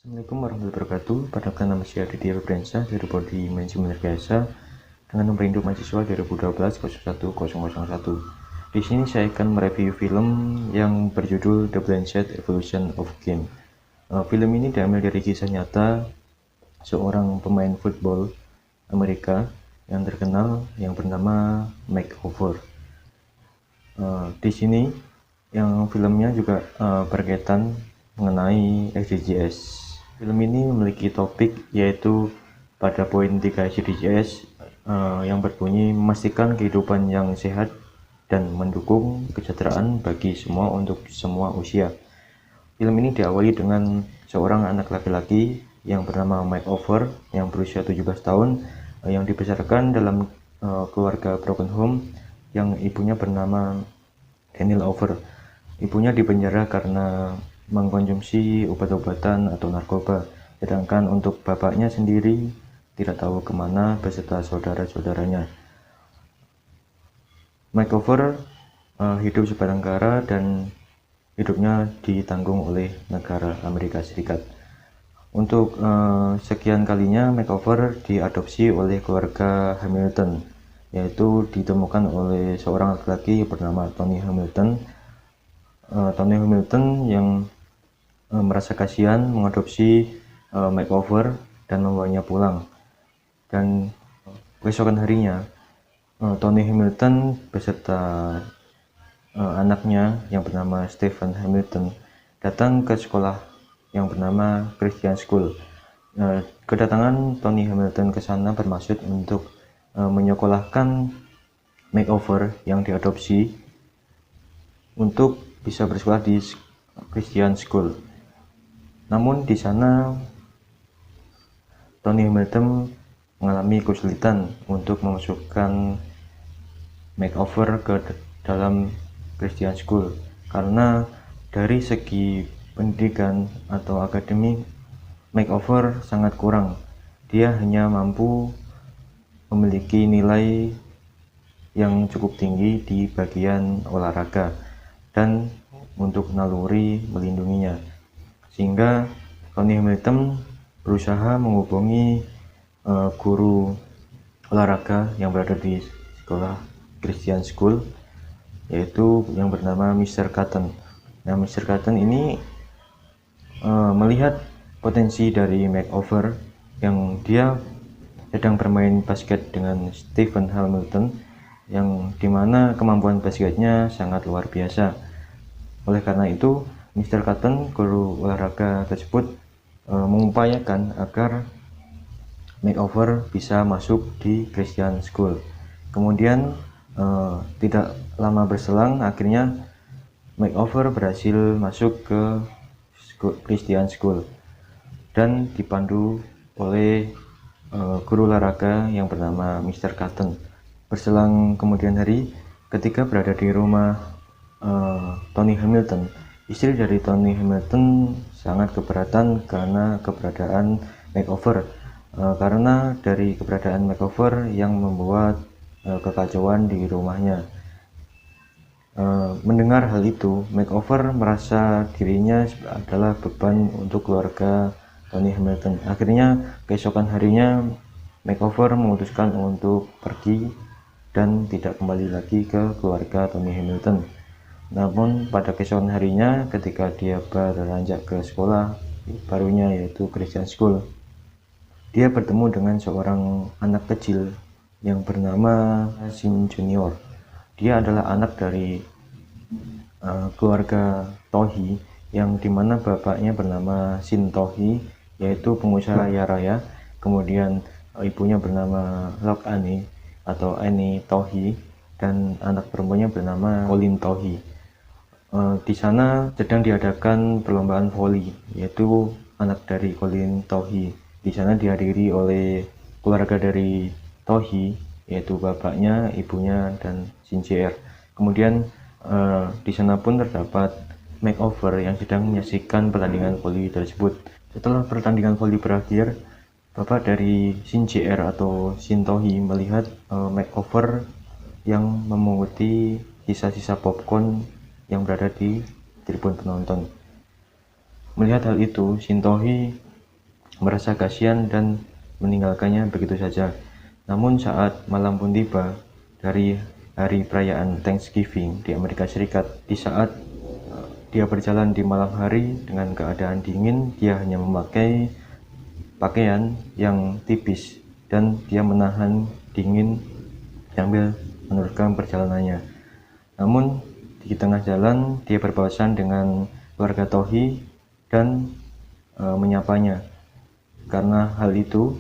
Assalamualaikum warahmatullahi wabarakatuh. Perkenalkan, nama saya Aditya Febriansyah dari Prodi Manajemen Rekayasa dengan nomor induk mahasiswa 2012-01-001. Di sini saya akan mereview film yang berjudul The Blindside Evolution of Game. Film ini diambil dari kisah nyata seorang pemain football Amerika yang terkenal yang bernama Mike Over. Di sini yang filmnya juga berkaitan mengenai SDGs. Film ini memiliki topik yaitu pada poin 3 SDGs yang berbunyi memastikan kehidupan yang sehat dan mendukung kesejahteraan bagi semua untuk semua usia. Film ini diawali dengan seorang anak laki-laki yang bernama Mike Over yang berusia 17 tahun yang dibesarkan dalam keluarga broken home yang ibunya bernama Daniel Over. Ibunya dipenjara karena mengkonsumsi obat-obatan atau narkoba, sedangkan untuk bapaknya sendiri tidak tahu kemana beserta saudara-saudaranya. Mike Over hidup sebatang kara dan hidupnya ditanggung oleh negara Amerika Serikat. Untuk sekian kalinya Mike Over diadopsi oleh keluarga Hamilton, yaitu ditemukan oleh seorang laki-laki bernama Tony Hamilton. Tony Hamilton yang merasa kasihan mengadopsi Mike Over dan membawanya pulang. Dan keesokan harinya Tony Hamilton beserta anaknya yang bernama Stephen Hamilton datang ke sekolah yang bernama Christian School. Kedatangan Tony Hamilton ke sana bermaksud untuk menyekolahkan Mike Over yang diadopsi untuk bisa bersekolah di Christian School. Namun di sana Tony Hamilton mengalami kesulitan untuk memasukkan Mike Over ke dalam Christian School karena dari segi pendidikan atau akademik Mike Over sangat kurang. Dia hanya mampu memiliki nilai yang cukup tinggi di bagian olahraga dan untuk naluri melindunginya, sehingga Tony Hamilton berusaha menghubungi guru olahraga yang berada di sekolah Christian School, yaitu yang bernama Mr. Cotton. Nah, Mr. Cotton ini melihat potensi dari Mike Over yang dia sedang bermain basket dengan Stephen Hamilton, yang dimana kemampuan basketnya sangat luar biasa. Oleh karena itu, Mr. Cotton, guru olahraga tersebut, mengupayakan agar Mike Over bisa masuk di Christian School. Kemudian tidak lama berselang, akhirnya Mike Over berhasil masuk ke Christian School dan dipandu oleh guru olahraga yang bernama Mr. Cotton. Berselang kemudian hari, ketika berada di rumah Tony Hamilton, istri dari Tony Hamilton sangat keberatan karena keberadaan Mike Over, karena dari keberadaan Mike Over yang membuat kekacauan di rumahnya. Mendengar hal itu, Mike Over merasa dirinya adalah beban untuk keluarga Tony Hamilton. Akhirnya keesokan harinya Mike Over memutuskan untuk pergi dan tidak kembali lagi ke keluarga Tony Hamilton. Namun pada keesokan harinya ketika dia beranjak ke sekolah barunya yaitu Christian School, dia bertemu dengan seorang anak kecil yang bernama Shin Junior. Dia adalah anak dari keluarga Tohi, yang dimana bapaknya bernama Shin Tohi, yaitu pengusaha kaya raya. Kemudian ibunya bernama Lok Annie atau Annie Tohi, dan anak perempuannya bernama Colin Tohi. Di sana sedang diadakan perlombaan voli, yaitu anak dari Colin Tohi. Di sana dihadiri oleh keluarga dari Tohi, yaitu bapaknya, ibunya, dan Shin JR. Kemudian di sana pun terdapat Mike Over yang sedang menyaksikan pertandingan voli tersebut. Setelah pertandingan voli berakhir, bapak dari Shin JR atau Shin Tohi melihat Mike Over yang memunguti sisa-sisa popcorn yang berada di tribun penonton. Melihat hal itu, Shin Tohi merasa kasihan dan meninggalkannya begitu saja. Namun saat malam pun tiba dari hari perayaan Thanksgiving di Amerika Serikat, di saat dia berjalan di malam hari dengan keadaan dingin, dia hanya memakai pakaian yang tipis dan dia menahan dingin sambil meneruskan perjalanannya. Namun di tengah jalan dia berpapasan dengan keluarga Tohi dan menyapanya. Karena hal itu,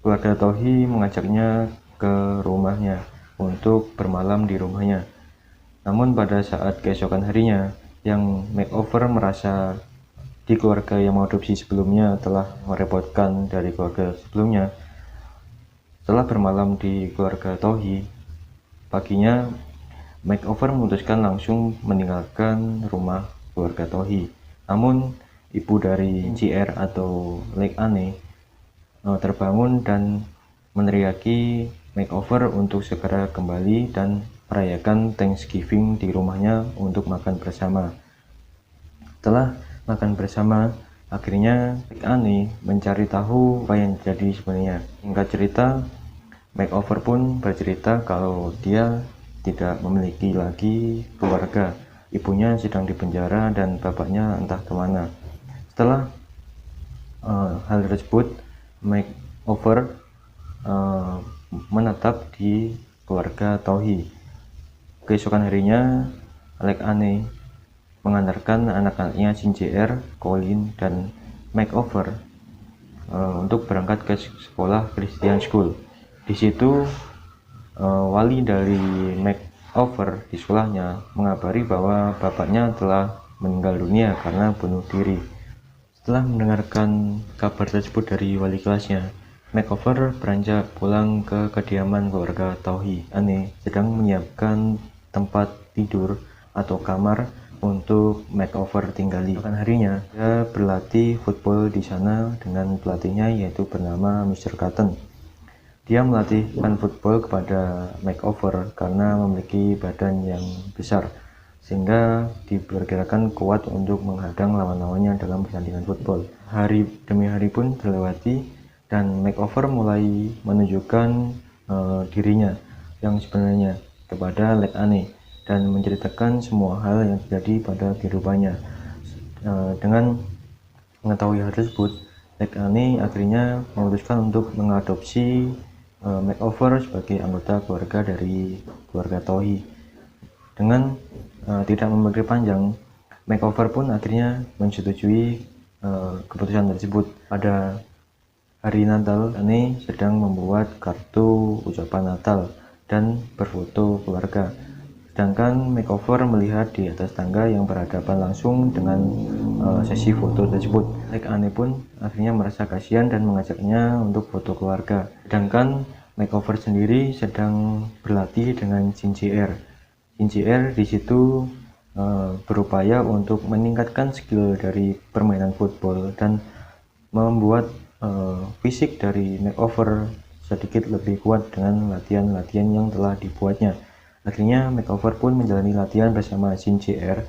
keluarga Tohi mengajaknya ke rumahnya untuk bermalam di rumahnya. Namun pada saat keesokan harinya, yang makeover merasa di keluarga yang mengadopsi sebelumnya telah merepotkan dari keluarga sebelumnya. Setelah bermalam di keluarga Tohi, paginya makeover memutuskan langsung meninggalkan rumah keluarga Tohi. Namun ibu dari JR atau Lake Anne terbangun dan meneriaki makeover untuk segera kembali dan merayakan Thanksgiving di rumahnya untuk makan bersama. Setelah makan bersama, akhirnya Lake Anne mencari tahu apa yang terjadi sebenarnya. Singkat cerita, makeover pun bercerita kalau dia tidak memiliki lagi keluarga. Ibunya sedang dipenjara dan bapaknya entah kemana. Setelah hal tersebut, makeover menetap di keluarga Tohi. Keesokan harinya, Lake Anne mengantarkan anak-anaknya JR, Colin, dan makeover untuk berangkat ke sekolah Christian School. Di situ wali dari makeover di sekolahnya mengabari bahwa bapaknya telah meninggal dunia karena bunuh diri. Setelah mendengarkan kabar tersebut dari wali kelasnya, makeover beranjak pulang ke kediaman keluarga Tohi. Anne sedang menyiapkan tempat tidur atau kamar untuk makeover tinggali. Makan harinya, dia berlatih football di sana dengan pelatihnya yaitu bernama Mr. Cotton. Dia melatihkan football kepada makeover karena memiliki badan yang besar, sehingga diperkirakan kuat untuk menghadang lawan-lawannya dalam pertandingan football. Hari demi hari pun terlewati dan makeover mulai menunjukkan dirinya yang sebenarnya kepada Lake Anne dan menceritakan semua hal yang terjadi pada kehidupannya. Dengan mengetahui hal tersebut, Lake Anne akhirnya memutuskan untuk mengadopsi makeover sebagai anggota keluarga dari keluarga Tohi. Dengan tidak memikir panjang, makeover pun akhirnya menyetujui keputusan tersebut. Pada hari Natal, Anne sedang membuat kartu ucapan Natal dan berfoto keluarga. Sedangkan makeover melihat di atas tangga yang berhadapan langsung dengan sesi foto tersebut. Lake Anne pun akhirnya merasa kasihan dan mengajaknya untuk foto keluarga. Sedangkan makeover sendiri sedang berlatih dengan JR. JR di situ berupaya untuk meningkatkan skill dari permainan football dan membuat fisik dari makeover sedikit lebih kuat dengan latihan-latihan yang telah dibuatnya. Akhirnya makeover pun menjalani latihan bersama JR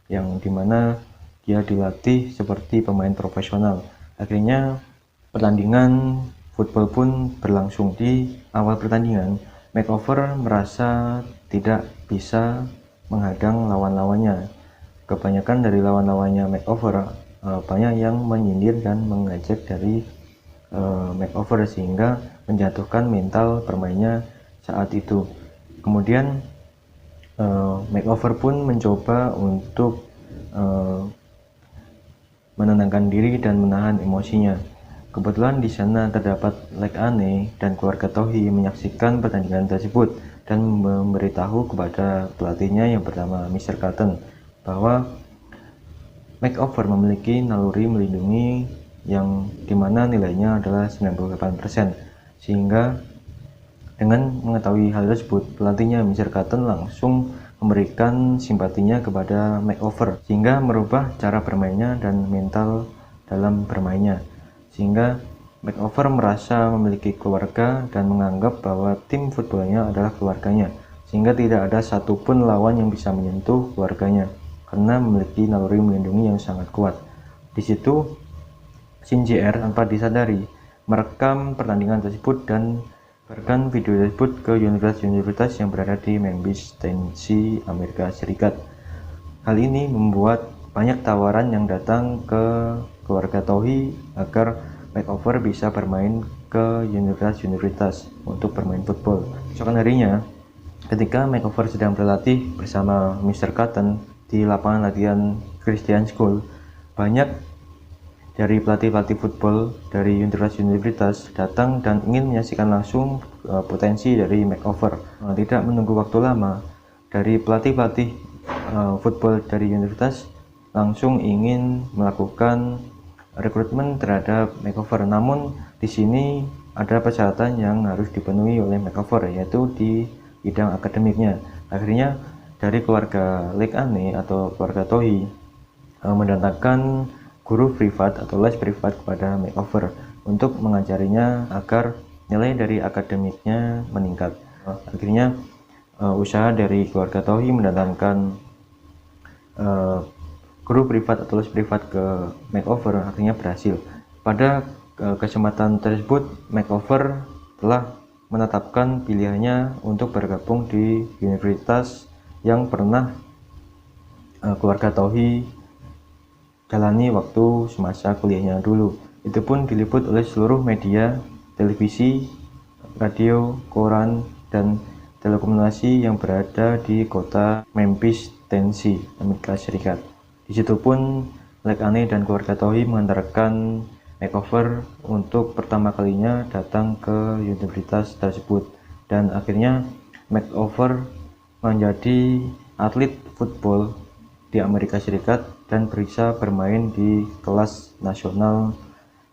yang dimana dia dilatih seperti pemain profesional. Akhirnya pertandingan football pun berlangsung. Di awal pertandingan, makeover merasa tidak bisa menghadang lawan-lawannya. Kebanyakan dari lawan-lawannya makeover banyak yang menyindir dan mengejek dari makeover sehingga menjatuhkan mental permainnya saat itu. Kemudian makeover pun mencoba untuk menenangkan diri dan menahan emosinya. Kebetulan di sana terdapat Lake Anne dan keluarga Tohi menyaksikan pertandingan tersebut dan memberitahu kepada pelatihnya yang bernama Mr. Cotton bahwa makeover memiliki naluri melindungi yang dimana nilainya adalah 98%, sehingga dengan mengetahui hal tersebut, pelatihnya Mr. Cotton langsung memberikan simpatinya kepada makeover sehingga merubah cara bermainnya dan mental dalam bermainnya, sehingga makeover merasa memiliki keluarga dan menganggap bahwa tim footballnya adalah keluarganya, sehingga tidak ada satupun lawan yang bisa menyentuh keluarganya karena memiliki naluri melindungi yang sangat kuat. Di situ Shin JR tanpa disadari merekam pertandingan tersebut dan menyebarkan video tersebut ke universitas-universitas yang berada di Memphis, Tennessee, Amerika Serikat. Hal ini membuat banyak tawaran yang datang ke keluarga Tohei agar makeover bisa bermain ke universitas-universitas untuk bermain football. Keesokan harinya, ketika makeover sedang berlatih bersama Mr. Cotton di lapangan latihan Christian School, banyak dari pelatih-pelatih football dari universitas-universitas datang dan ingin menyaksikan langsung potensi dari makeover. Tidak menunggu waktu lama, dari pelatih-pelatih football dari universitas langsung ingin melakukan rekrutmen terhadap makeover. Namun di sini ada persyaratan yang harus dipenuhi oleh makeover, yaitu di bidang akademiknya. Akhirnya dari keluarga Lake Ane atau keluarga Tohei mendatangkan guru privat atau les privat kepada makeover untuk mengajarinya agar nilai dari akademiknya meningkat. Akhirnya usaha dari keluarga Tohei mendatangkan guru privat atau les privat ke makeover akhirnya berhasil. Pada kesempatan tersebut, makeover telah menetapkan pilihannya untuk bergabung di universitas yang pernah keluarga Tohei jalani waktu semasa kuliahnya dulu. Itu pun diliput oleh seluruh media, televisi, radio, koran, dan telekomunikasi yang berada di kota Memphis, Tennessee, Amerika Serikat. Di situ pun Lake Ane dan keluarga Tohei mengantarkan makeover untuk pertama kalinya datang ke universitas tersebut, dan akhirnya makeover menjadi atlet football di Amerika Serikat dan bisa bermain di kelas nasional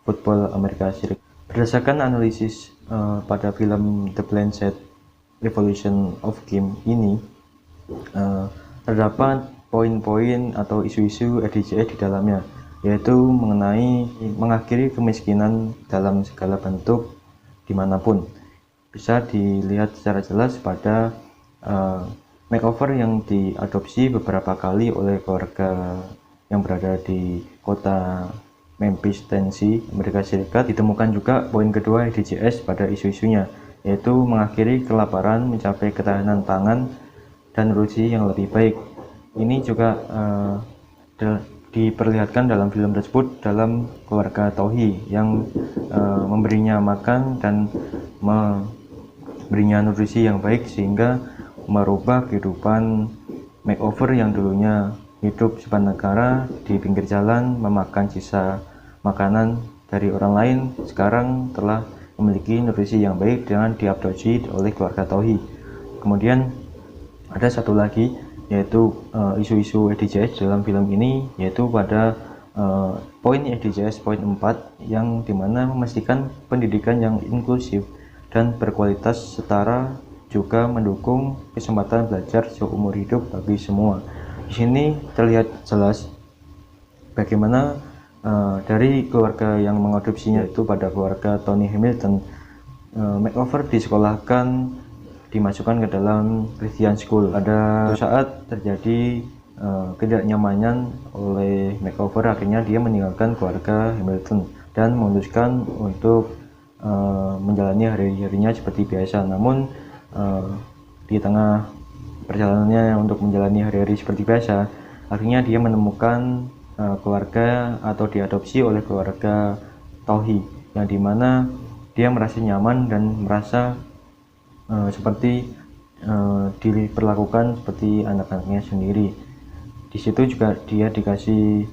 football Amerika Serikat. Berdasarkan analisis pada film The Blanchett Evolution of Game ini, terdapat poin-poin atau isu-isu EDGS di dalamnya, yaitu mengenai mengakhiri kemiskinan dalam segala bentuk dimanapun. Bisa dilihat secara jelas pada makeover yang diadopsi beberapa kali oleh keluarga yang berada di kota Memphis, Tennessee, Amerika Serikat. Ditemukan juga poin kedua EDGS pada isu-isunya, yaitu mengakhiri kelaparan, mencapai ketahanan pangan, dan nutrisi yang lebih baik. Ini juga diperlihatkan dalam film tersebut dalam keluarga Tohei yang memberinya makan dan memberinya nutrisi yang baik sehingga merubah kehidupan makeover yang dulunya hidup sepanjang di pinggir jalan memakan sisa makanan dari orang lain, sekarang telah memiliki nutrisi yang baik dengan diadopsi oleh keluarga Tohei. Kemudian ada satu lagi, yaitu isu-isu EDGS dalam film ini, yaitu pada poin EDGS poin 4 yang dimana memastikan pendidikan yang inklusif dan berkualitas setara juga mendukung kesempatan belajar seumur hidup bagi semua. Di sini terlihat jelas bagaimana dari keluarga yang mengadopsinya, yaitu pada keluarga Tony Hamilton, makeover disekolahkan, dimasukkan ke dalam Christian School. Pada saat terjadi ketidaknyamanan oleh makeover, akhirnya dia meninggalkan keluarga Hamilton dan memutuskan untuk menjalani hari-harinya seperti biasa. Namun di tengah perjalanannya untuk menjalani hari-hari seperti biasa, akhirnya dia menemukan keluarga atau diadopsi oleh keluarga Tohei, yang dimana dia merasa nyaman dan merasa seperti diperlakukan seperti anak-anaknya sendiri. Di situ juga dia dikasih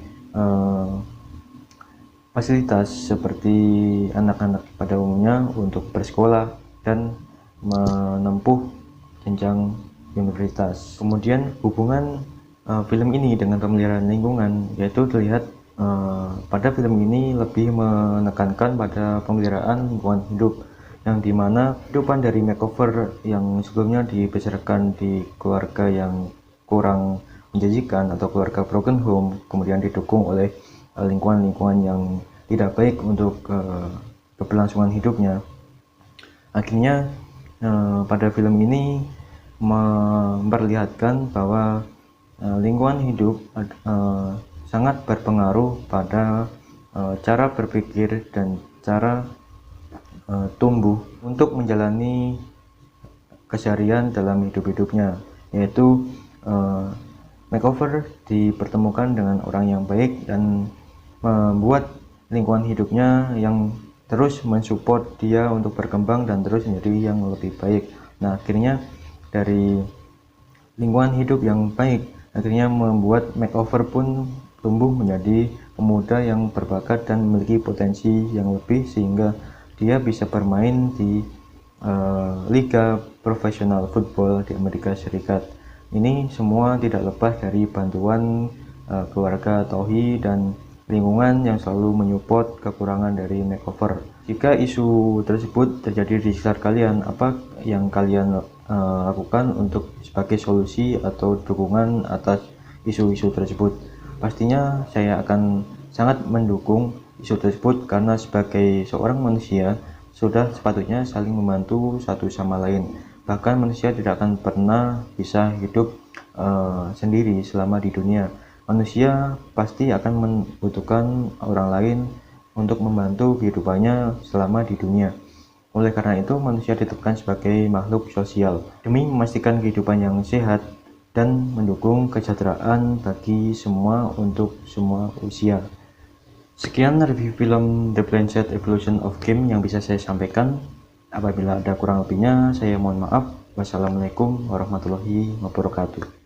fasilitas seperti anak-anak pada umumnya untuk bersekolah dan menempuh jenjang universitas. Kemudian hubungan film ini dengan pemeliharaan lingkungan, yaitu terlihat pada film ini lebih menekankan pada pemeliharaan lingkungan hidup, yang dimana kehidupan dari makeover yang sebelumnya dibesarkan di keluarga yang kurang menjanjikan atau keluarga broken home, kemudian didukung oleh lingkungan-lingkungan yang tidak baik untuk keberlangsungan hidupnya. Akhirnya pada film ini memperlihatkan bahwa lingkungan hidup sangat berpengaruh pada cara berpikir dan cara tumbuh untuk menjalani keseharian dalam hidup-hidupnya, yaitu makeover dipertemukan dengan orang yang baik dan membuat lingkungan hidupnya yang terus mensupport dia untuk berkembang dan terus menjadi yang lebih baik. Nah, akhirnya dari lingkungan hidup yang baik akhirnya membuat makeover pun tumbuh menjadi pemuda yang berbakat dan memiliki potensi yang lebih, sehingga dia bisa bermain di liga profesional football di Amerika Serikat. Ini semua tidak lepas dari bantuan keluarga Tohi dan lingkungan yang selalu menyupport kekurangan dari makeover. Jika isu tersebut terjadi di sekitar kalian, apa yang kalian lakukan untuk sebagai solusi atau dukungan atas isu-isu tersebut? Pastinya saya akan sangat mendukung isu tersebut, karena sebagai seorang manusia sudah sepatutnya saling membantu satu sama lain. Bahkan manusia tidak akan pernah bisa hidup sendiri selama di dunia. Manusia pasti akan membutuhkan orang lain untuk membantu kehidupannya selama di dunia. Oleh karena itu, manusia ditetapkan sebagai makhluk sosial demi memastikan kehidupan yang sehat dan mendukung kesejahteraan bagi semua untuk semua usia. Sekian review film The Blanchett Evolution of Game yang bisa saya sampaikan. Apabila ada kurang lebihnya, saya mohon maaf. Wassalamualaikum warahmatullahi wabarakatuh.